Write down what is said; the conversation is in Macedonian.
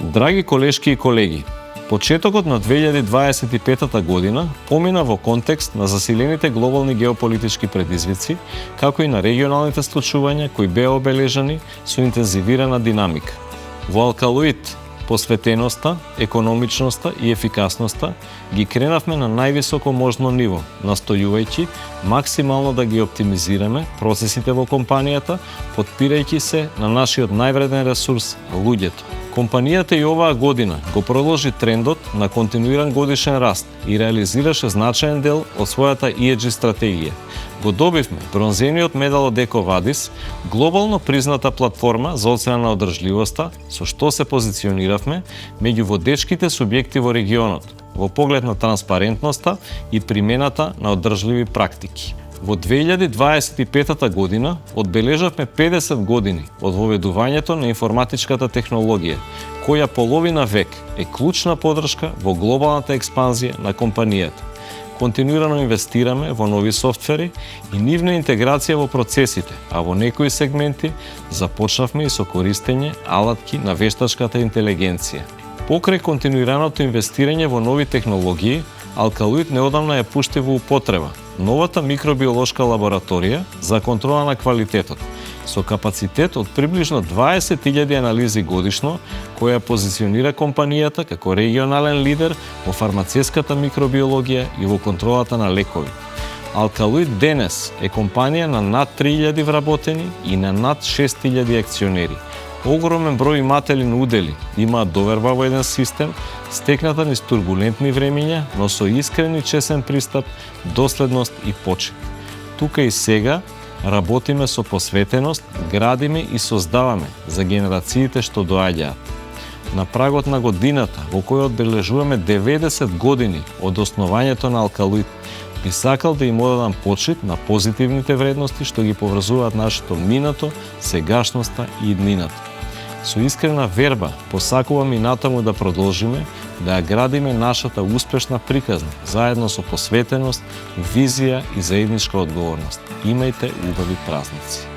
Драги колешки и колеги, почетокот на 2025 година помина во контекст на засилените глобални геополитички предизвици, како и на регионалните случувања кои беа обележани со интензивирана динамика. Во Алкалоид, посветеноста, економичноста и ефикасноста ги кренавме на највисоко можно ниво, настојувајќи максимално да ги оптимизираме процесите во компанијата, потпирајќи се на нашиот највреден ресурс – луѓето. Компанијата и оваа година го продолжи трендот на континуиран годишен раст и реализираше значаен дел од својата ESG стратегија. Го добивме бронзениот медал од EcoVadis, глобално призната платформа за оцена на одржливоста, со што се позициониравме меѓу водечките субјекти во регионот, во поглед на транспарентноста и примената на одржливи практики. Во 2025 година одбележавме 50 години од воведувањето на информатичката технологија, која половина век е клучна подршка во глобалната експанзија на компанијата. Континуирано инвестираме во нови софтвери и нивна интеграција во процесите, а во некои сегменти започнавме и со користење алатки на вештачката интелигенција. Покрај континуираното инвестирање во нови технологии, Алкалоид неодамна ја пушти во употреба новата микробиолошка лабораторија за контрола на квалитетот, со капацитет од приближно 20.000 анализи годишно, која позиционира компанијата како регионален лидер во фармацевската микробиологија и во контролата на лекови. Алкалоид денес е компанија на над 3.000 вработени и на над 6.000 акционери. Огромен број иматели на удели имаат доверба во еден систем, стекната низ турбулентни времиња, но со искрен и чесен пристап, доследност и почит. Тука и сега работиме со посветеност, градиме и создаваме за генерациите што доаѓаат. На прагот на годината, во која одбележуваме 90 години од основањето на Алкалоид, би сакал да им одадам почит на позитивните вредности што ги поврзуваат нашето минато, сегашноста и иднината. Со искрена верба посакувам и натаму да продолжиме да ја градиме нашата успешна приказна, заедно со посветеност, визија и заедничка одговорност. Имајте убави празници!